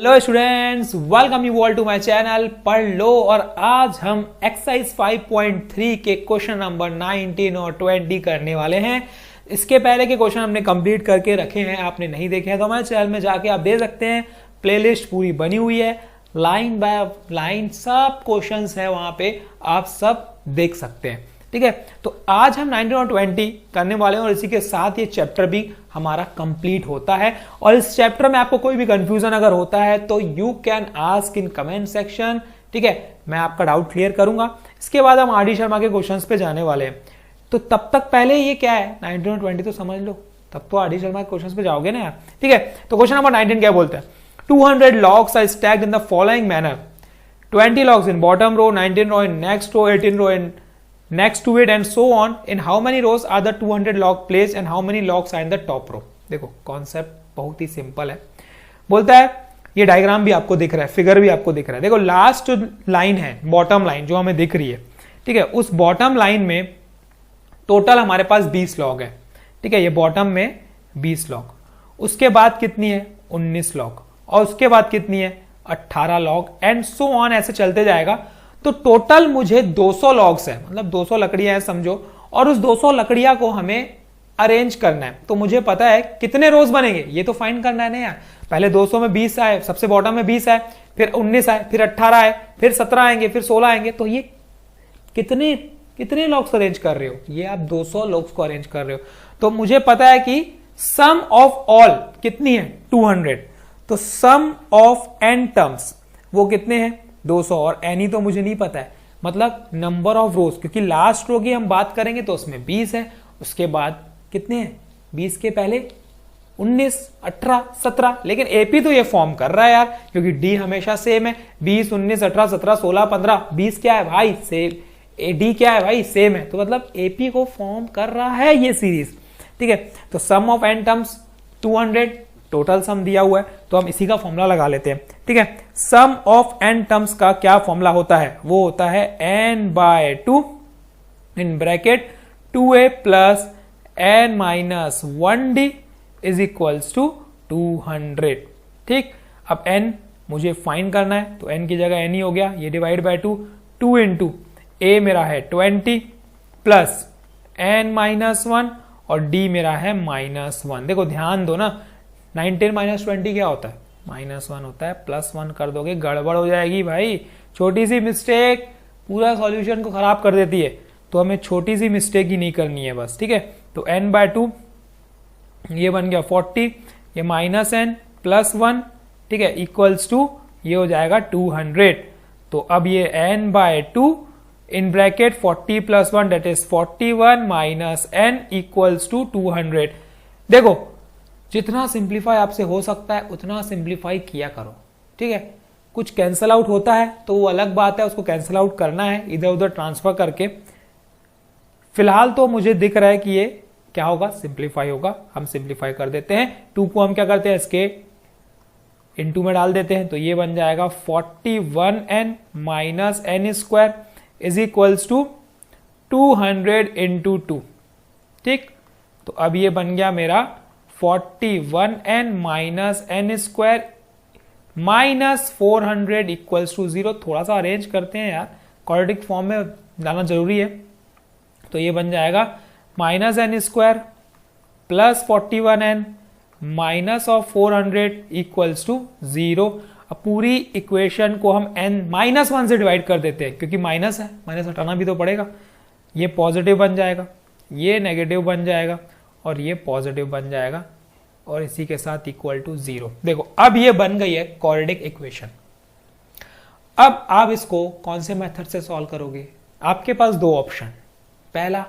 Hello students, welcome you all to my channel पढ़ लो। और आज हम एक्सरसाइज 5.3 के क्वेश्चन नंबर 19 और 20 करने वाले हैं। इसके पहले के क्वेश्चन हमने कंप्लीट करके रखे हैं, आपने नहीं देखे हैं तो हमारे चैनल में जाके आप देख सकते हैं। प्लेलिस्ट पूरी बनी हुई है, लाइन बाय लाइन सब क्वेश्चंस है, वहां पे आप सब देख सकते हैं। ठीक है, तो आज हम 19 और 20 करने वाले हैं और इसी के साथ ये चैप्टर भी हमारा कंप्लीट होता है। और इस चैप्टर में आपको कोई भी कंफ्यूजन अगर होता है तो you can ask in comment section. ठीक है, मैं आपका डाउट क्लियर करूंगा। इसके बाद हम आर.डी. शर्मा के क्वेश्चंस पे जाने वाले हैं। तो तब तक पहले ये क्या है 19 और 20 तो समझ लो, तब तो आर.डी. शर्मा के क्वेश्चंस पे जाओगे ना यार। ठीक है, तो क्वेश्चन नंबर 19 क्या बोलते हैं? 200 logs are stacked in the following manner: 20 logs in bottom row, 19 row in next row, 18 row in next to it and so on. In how many rows are the 200 log placed and how many logs are in the top row? देखो concept बहुत ही simple है। बोलता है ये diagram भी आपको दिख रहा है, फिगर भी आपको दिख रहा है। देखो लास्ट लाइन है, बॉटम लाइन जो हमें दिख रही है। ठीक है, उस बॉटम लाइन में टोटल हमारे पास 20 लॉग है। ठीक है, ये बॉटम में 20 लॉग, उसके बाद कितनी है 19 लॉग, और उसके बाद कितनी है 18 लॉग एंड सो ऑन, ऐसे चलते जाएगा। तो टोटल मुझे 200 लॉग्स है, मतलब 200 लकड़ियां हैं समझो, और उस 200 लकड़ियां को हमें अरेंज करना है। तो मुझे पता है कितने रोज बनेंगे, ये तो फाइंड करना है ना यार। पहले 200 में 20 आए, सबसे बॉटम में 20 आए, फिर 19 आए, फिर 18 आए, फिर 17 आएंगे, फिर 16 आएंगे। तो ये कितने कितने लॉग्स अरेंज कर रहे हो? ये आप 200 लॉग्स को अरेंज कर रहे हो। तो मुझे पता है कि सम ऑफ ऑल कितनी है 200, तो सम ऑफ एन टर्म्स वो कितने हैं 200, और एनी तो मुझे नहीं पता है, मतलब नंबर ऑफ रोज, क्योंकि लास्ट रो की हम बात करेंगे तो उसमें 20 है, उसके बाद कितने हैं 20 के पहले 19, 18, 17, लेकिन एपी तो ये फॉर्म कर रहा है यार, क्योंकि डी हमेशा सेम है। 20, 19, 18, 17, 16, 15, 20 क्या है भाई सेम, डी क्या है भाई सेम है, तो मतलब एपी को फॉर्म कर रहा है ये सीरीज। ठीक है, तो sum of n terms 200, total sum दिया हुआ है तो हम इसी का फॉर्मूला लगा लेते हैं। ठीक है, सम ऑफ एन टर्म्स का क्या फॉर्मूला होता है? वो होता है n/2 in bracket 2a plus n minus 1d is equals to 200। ठीक, अब n मुझे फाइंड करना है तो n की जगह n ही हो गया, ये डिवाइड बाय 2 इंटू a मेरा है 20 प्लस n माइनस 1 और d मेरा है -1। देखो ध्यान दो ना, 19 माइनस 20 क्या होता है -1 होता है, +1 कर दोगे गड़बड़ हो जाएगी भाई। छोटी सी मिस्टेक पूरा सॉल्यूशन को खराब कर देती है, तो हमें छोटी सी मिस्टेक ही नहीं करनी है बस। ठीक है, तो n/2 ये बन गया 40, ये -n प्लस 1, ठीक है, इक्वल्स टू ये हो जाएगा 200। तो अब ये n/2 इन ब्रैकेट 40 प्लस 1 डेट is 41 minus n equals to 200। देखो जितना सिंप्लीफाई आपसे हो सकता है उतना सिंप्लीफाई किया करो। ठीक है, कुछ कैंसल आउट होता है तो वो अलग बात है, उसको कैंसल आउट करना है इधर उधर ट्रांसफर करके। फिलहाल तो मुझे दिख रहा है कि ये क्या होगा सिंप्लीफाई होगा, हम सिंप्लीफाई कर देते हैं। 2 को हम क्या करते हैं इसके इनटू में डाल देते हैं, तो ये बन जाएगा 41n minus n square is equals to 200 into 2। ठीक, तो अब ये बन गया मेरा 41n minus n square minus 400 equals to 0। थोड़ा सा अरेंज करते हैं यार, क्वाड्रेटिक फॉर्म में लाना जरूरी है। तो ये बन जाएगा minus n square plus 41n minus of 400 equals to 0। अब पूरी इक्वेशन को हम n-1 से डिवाइड कर देते हैं, क्योंकि माइनस है, माइनस हटाना भी तो पड़ेगा। ये पॉजिटिव बन जाएगा, ये नेगेटिव बन जाएगा और ये पॉजिटिव बन जाएगा, और इसी के साथ इक्वल टू 0। देखो अब ये बन गई है क्वाड्रेटिक इक्वेशन। अब आप इसको कौन से मेथड से सॉल्व करोगे? आपके पास दो ऑप्शन, पहला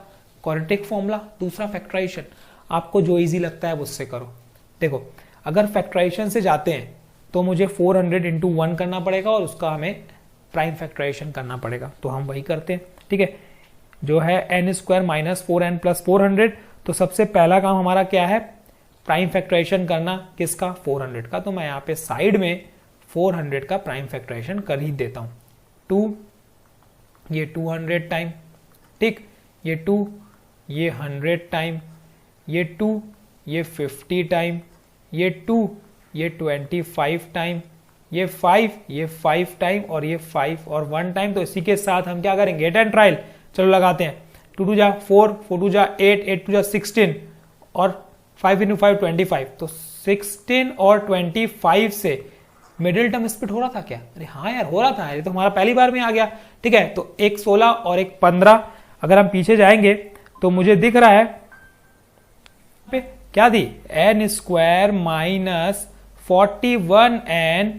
क्वाड्रेटिक फॉर्मूला, दूसरा फैक्टराइजेशन। आपको जो इजी लगता है उससे करो। देखो अगर फैक्टराइजेशन से जाते हैं तो मुझे 400 इंटू 1 करना पड़ेगा और उसका हमें प्राइम फैक्टराइजेशन करना पड़ेगा, तो हम वही करते हैं। ठीक है, जो है n square minus 4n plus 400। तो सबसे पहला काम हमारा क्या है? प्राइम फैक्टराइजेशन करना, किसका? 400 का। तो मैं यहाँ पे साइड में 400 का प्राइम फैक्टराइजेशन कर ही देता हूं। 2 ये 200 टाइम, ठीक, ये 2 ये 100 टाइम, ये 2 ये 50 टाइम, ये 2 ये 25 टाइम, ये 5, ये 5 टाइम और ये 5 और 1 टाइम। तो इसी के साथ हम क्या करेंगे, गेट एंड ट्रायल। चलो लगाते हैं, 2 2 जा 4, 4 2 जा 8, 8 2 जा 16 और 5 into 5 25। तो 16 और 25 से मिडिल टर्म स्प्लिट हो रहा था क्या? अरे हाँ यार हो रहा था, ये तो हमारा पहली बार में आ गया। ठीक है, तो एक 16 और एक 15। अगर हम पीछे जाएंगे तो मुझे दिख रहा है पे क्या दी, n square minus 41n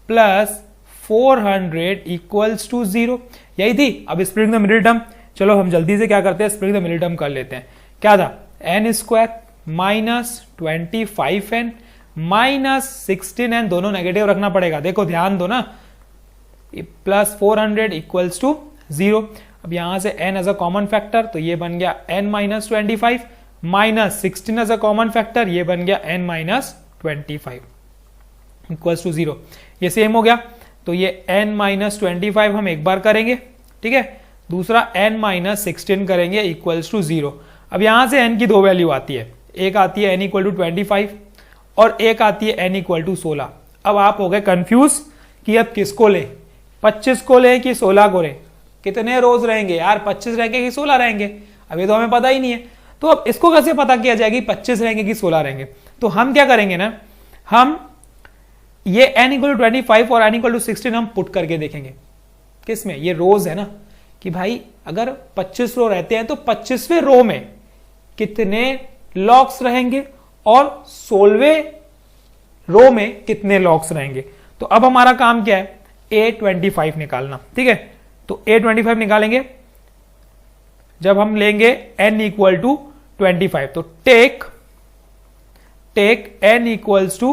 plus 400 equals to 0। यही थी। अब स्प्लिट द मिडिल टर्म, चलो हम जल्दी से क्या करते हैं, स्प्लिट द मिडिल टर्म कर लेते हैं। क्या था, n square minus 25n minus 16n, दोनों नेगेटिव रखना पड़ेगा, देखो ध्यान दो ना, प्लस 400 इक्वल्स टू 0। अब यहां से n as a common factor, तो ये बन गया n minus 25 minus 16 as a common factor, ये बन गया n माइनस 25 इक्वल्स टू 0। ये सेम हो गया, तो ये n माइनस 25 हम एक बार करेंगे, ठीक है, दूसरा n माइनस 16 करेंगे इक्वल्स टू 0। अब यहां से n की दो वैल्यू आती है, एक आती है n इक्वल टू 25 और एक आती है n इक्वल टू 16। अब आप हो गए कंफ्यूज कि अब किसको ले, 25 को ले कि 16 को ले, कितने रोज रहेंगे यार, 25 रहेंगे कि 16 रहेंगे, अभी तो हमें पता ही नहीं है। तो अब इसको कैसे पता किया जाएगी 25 रहेंगे कि 16 रहेंगे? तो हम क्या करेंगे ना, हम ये n इक्वल टू 25 और n इक्वल टू 16 हम पुट करके देखेंगे किसमें, ये रोज है ना, कि भाई अगर 25 रो रहते हैं तो 25वें रो में कितने लॉग्स रहेंगे और 16वें रो में कितने लॉग्स रहेंगे। तो अब हमारा काम क्या है, A25 निकालना, ठीक है। तो A25 निकालेंगे जब हम लेंगे n इक्वल टू 25, तो टेक n इक्वल्स टू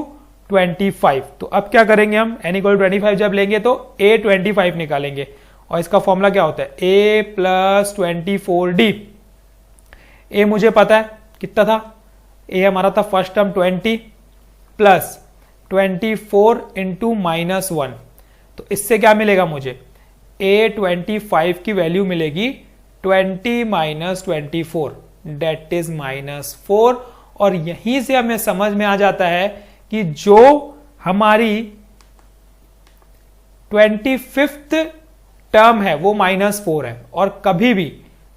25। तो अब क्या करेंगे हम, n इक्वल टू 25 जब लेंगे तो A25 निकालेंगे, और इसका फॉर्मूला क्या होता है, a प्लस 24d। a मुझे पता है कितना था, a हमारा था first term 20 plus 24 into minus 1। तो इससे क्या मिलेगा मुझे, A25 की वैल्यू मिलेगी 20 माइनस 24, डेट इज माइनस 4। और यहीं से हमें समझ में आ जाता है कि जो हमारी 25th टर्म है वो -4 है, और कभी भी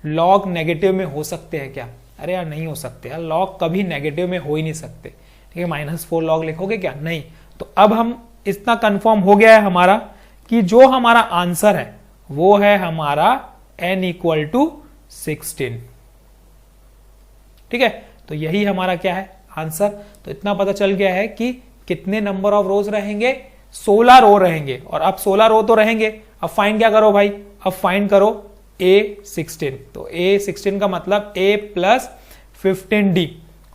लॉग नेगेटिव में हो सकते हैं क्या? अरे यार नहीं हो सकते यार, लॉग कभी नेगेटिव में हो ही नहीं सकते, ठीक है। -4 लॉग लिखोगे क्या? नहीं। तो अब हम इतना कंफर्म हो गया है हमारा कि जो हमारा आंसर है वो है हमारा n इक्वल टू 16, ठीक है। तो यही हमारा क्या है आंसर। तो इतना पता चल गया है कि कितने नंबर ऑफ रोज रहेंगे, 16 रो रहेंगे, और अब 16 रो तो रहेंगे। अब फाइंड क्या करो भाई, अब फाइंड करो A16। तो A16 का मतलब A प्लस 15D,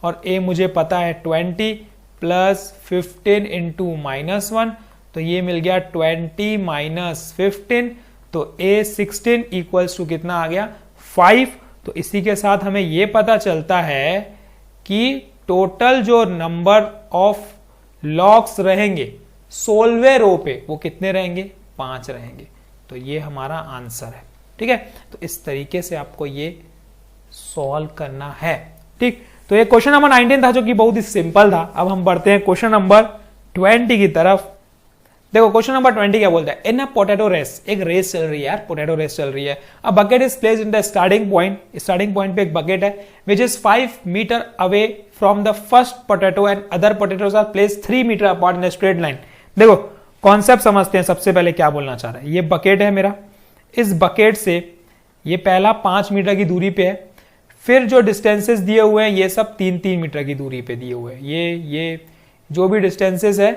और A मुझे पता है 20 प्लस 15 इंटू -1, तो ये मिल गया 20 माइनस 15। तो A16 इक्वल्स टू कितना आ गया 5। तो इसी के साथ हमें ये पता चलता है कि टोटल जो नंबर ऑफ लॉग्स रहेंगे 16वें रो पे वो कितने रहेंगे, 5 रहेंगे। तो ये हमारा आंसर है, ठीक है। तो इस तरीके से आपको ये सॉल्व करना है, ठीक। तो ये क्वेश्चन नंबर 19 था जो कि बहुत ही सिंपल था। अब हम बढ़ते हैं क्वेश्चन नंबर 20 की तरफ। देखो क्वेश्चन नंबर 20 क्या बोलता है, इन अ पोटैटो रेस, एक रेस चल रही है यार, पोटैटो रेस चल रही है। A bucket is placed in the starting point पे एक बकेट है which is 5 metre away from the first potato and other potatoes are placed 3 metres apart in straight line. देखो कॉन्सेप्ट समझते हैं, सबसे पहले क्या बोलना चाह रहा है। ये बकेट है मेरा, इस बकेट से ये पहला 5 मीटर की दूरी पे है, फिर जो डिस्टेंसेस दिए हुए हैं ये सब 3-3 मीटर की दूरी पे दिए हुए हैं। ये जो भी डिस्टेंसेस है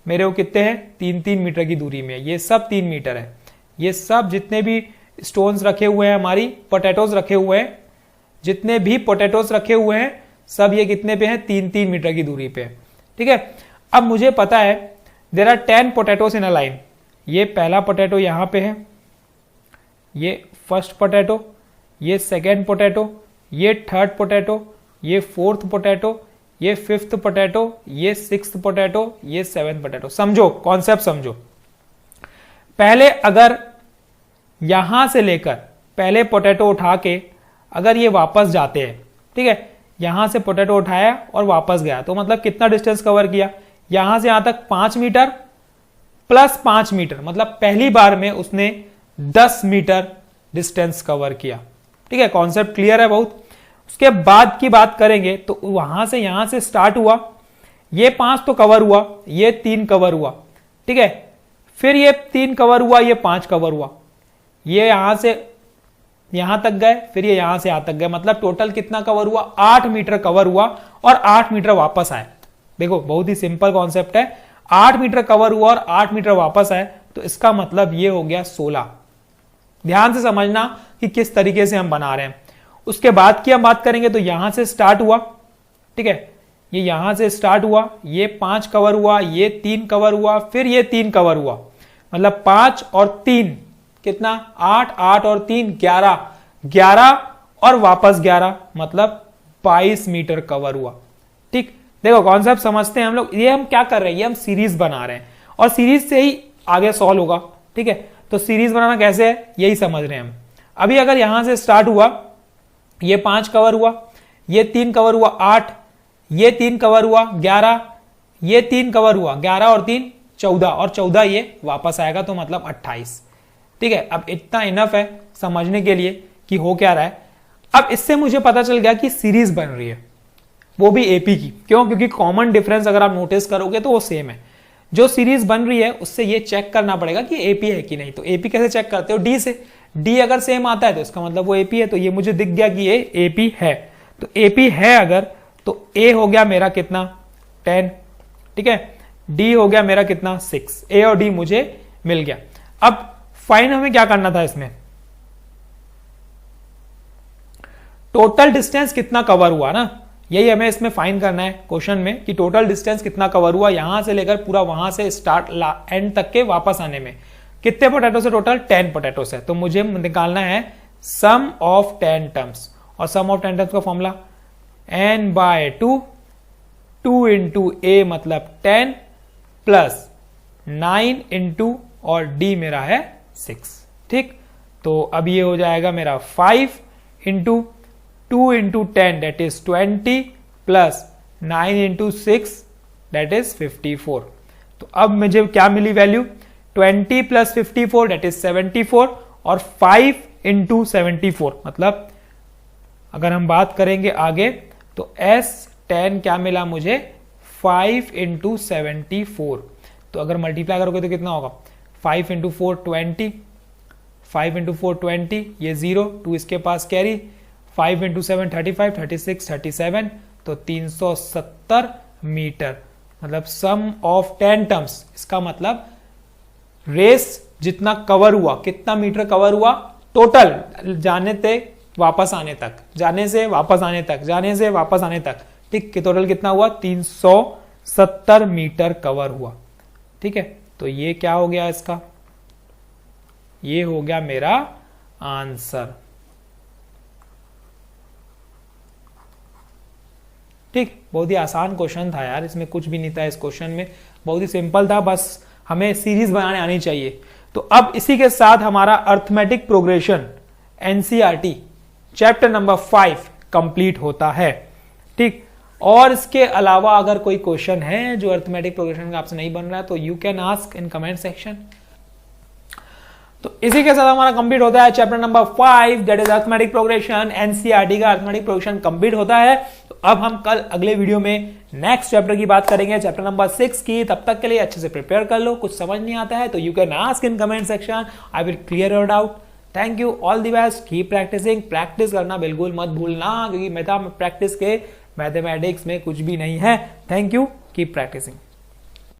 मेरे वो कितने हैं, 3-3 मीटर की दूरी में, ये सब 3 मीटर है। ये सब जितने भी स्टोन्स रखे हुए हैं, हमारी पोटैटोज रखे हुए हैं, जितने भी पोटैटोज रखे हुए हैं सब ये कितने पे हैं, 3-3 मीटर की दूरी पे, ठीक है। अब मुझे पता है there are 10 potatoes in a line. ये पहला पोटैटो यहां पे है, ये फर्स्ट पोटैटो, ये सेकेंड पोटैटो, ये थर्ड पोटैटो, ये फोर्थ पोटैटो, ये फिफ्थ पोटैटो, ये सिक्स्थ पोटैटो, ये सेवेंथ पोटैटो। समझो कॉन्सेप्ट समझो। पहले अगर यहां से लेकर पहले पोटैटो उठा के अगर ये वापस जाते हैं, ठीक है, यहां से पोटैटो उठाया और वापस गया, तो मतलब कितना डिस्टेंस कवर किया, यहां से यहां तक 5 मीटर, प्लस 5 मीटर, मतलब पहली बार में उसने 10 मीटर डिस्टेंस कवर किया। ठीक है, कॉन्सेप्ट क्लियर है बहुत। उसके बाद की बात करेंगे तो वहां से यहां से स्टार्ट हुआ, ये 5 तो कवर हुआ, ये 3 कवर हुआ। ठीक है, फिर ये 3 कवर हुआ, ये 5 कवर हुआ, ये यहां से यहां तक गए, फिर ये यहां से यहां तक गए, मतलब टोटल कितना कवर हुआ, 8 मीटर कवर हुआ और 8 मीटर वापस आए। देखो बहुत ही सिंपल कॉन्सेप्ट है, 8 मीटर कवर हुआ और 8 मीटर वापस आए, तो इसका मतलब ये हो गया 16। ध्यान से समझना कि किस तरीके से हम बना रहे हैं। उसके बाद की हम बात करेंगे तो यहां से स्टार्ट हुआ, ठीक है, ये यहां से स्टार्ट हुआ, ये 5 कवर हुआ, ये 3 कवर हुआ, फिर ये 3 कवर हुआ, मतलब 5 और 3 कितना, 8, 8 और 3 11, 11 और वापस 11, मतलब 22 मीटर कवर हुआ। ठीक, देखो कॉन्सेप्ट समझते हैं हम लोग। ये हम क्या कर रहे हैं, ये हम सीरीज बना रहे हैं और सीरीज से ही आगे सॉल्व होगा। ठीक है, तो सीरीज बनाना कैसे है यही समझ रहे हैं हम। अभी अगर यहां से स्टार्ट हुआ, ये 5 कवर हुआ, ये 3 कवर हुआ 8, ये 3 कवर हुआ 11, ये 3 कवर हुआ 11 और 3 14, और 14 ये वापस आएगा, तो मतलब 28। ठीक है, अब इतना इनफ है समझने के लिए कि हो क्या रहा है। अब इससे मुझे पता चल गया कि सीरीज बन रही है, वो भी एपी की। क्यों? क्योंकि कॉमन डिफरेंस अगर आप नोटिस करोगे तो वो सेम है। जो सीरीज बन रही है उससे ये चेक करना पड़ेगा कि एपी है कि नहीं। तो एपी कैसे चेक करते हो, डी से। डी अगर सेम आता है तो इसका मतलब वो एपी है। तो ये मुझे दिख गया कि ये एपी है। तो एपी है अगर, तो ए हो गया मेरा कितना 10, ठीक है, डी हो गया मेरा कितना 6। ए और डी मुझे मिल गया। अब फाइन हमें क्या करना था, इसमें टोटल डिस्टेंस कितना कवर हुआ ना, यही हमें इसमें फाइन करना है क्वेश्चन में, कि टोटल डिस्टेंस कितना कवर हुआ यहां से लेकर पूरा वहां से स्टार्ट एंड तक के वापस आने में। कितने पोटैटो से, टोटल 10 पोटैटो से। तो मुझे निकालना है सम ऑफ 10 टर्म्स, और सम ऑफ 10 टर्म्स का फॉर्मूला n/2, 2 इंटू ए मतलब 10 प्लस 9 इंटू और डी मेरा है 6। ठीक, तो अब ये हो जाएगा मेरा 5 into 2 into 10 that is 20 plus 9 into 6 that is 54। तो अब मुझे क्या मिली वैल्यू, 20 प्लस 54 दैट इज 74, और 5 इंटू 74 मतलब अगर हम बात करेंगे आगे तो S10 क्या मिला मुझे, 5 इंटू 74। तो अगर मल्टीप्लाई करोगे तो कितना होगा, 5 इंटू 4 20, 5 इंटू 4 20, ये 0, 2 इसके पास कैरी, 5 इंटू 7 35, 36 37, तो 370 मीटर। मतलब सम ऑफ 10 टर्म्स, इसका मतलब रेस जितना कवर हुआ, कितना मीटर कवर हुआ टोटल, जाने से वापस आने तक, जाने से वापस आने तक, जाने से वापस आने तक। ठीक, कि टोटल कितना हुआ, 370 मीटर कवर हुआ। ठीक है, तो ये क्या हो गया इसका, ये हो गया मेरा आंसर। ठीक, बहुत ही आसान क्वेश्चन था यार, इसमें कुछ भी नहीं था इस क्वेश्चन में, बहुत ही सिंपल था, बस हमें सीरीज बनाने आनी चाहिए। तो अब इसी के साथ हमारा arithmetic progression NCERT chapter number 5 complete होता है। ठीक, और इसके अलावा अगर कोई क्वेश्चन है जो अर्थमेटिक प्रोग्रेशन का आपसे नहीं बन रहा है तो you can ask in comment section. तो इसी के साथ हमारा कंप्लीट होता है chapter number 5 that is arithmetic progression. NCERT का अर्थमेटिक प्रोग्रेशन कंप्लीट होता है। तो अब हम कल अगले वीडियो में नेक्स्ट चैप्टर की बात करेंगे, चैप्टर नंबर 6 की। तब तक के लिए अच्छे से प्रिपेयर कर लो। कुछ समझ नहीं आता है तो you can ask in comment section, I will clear your doubt. Thank you, all the best, keep practicing. Practice करना बिल्कुल मत भूलना, क्योंकि प्रैक्टिस के मैथमेटिक्स में कुछ भी नहीं है। Thank you, keep practising.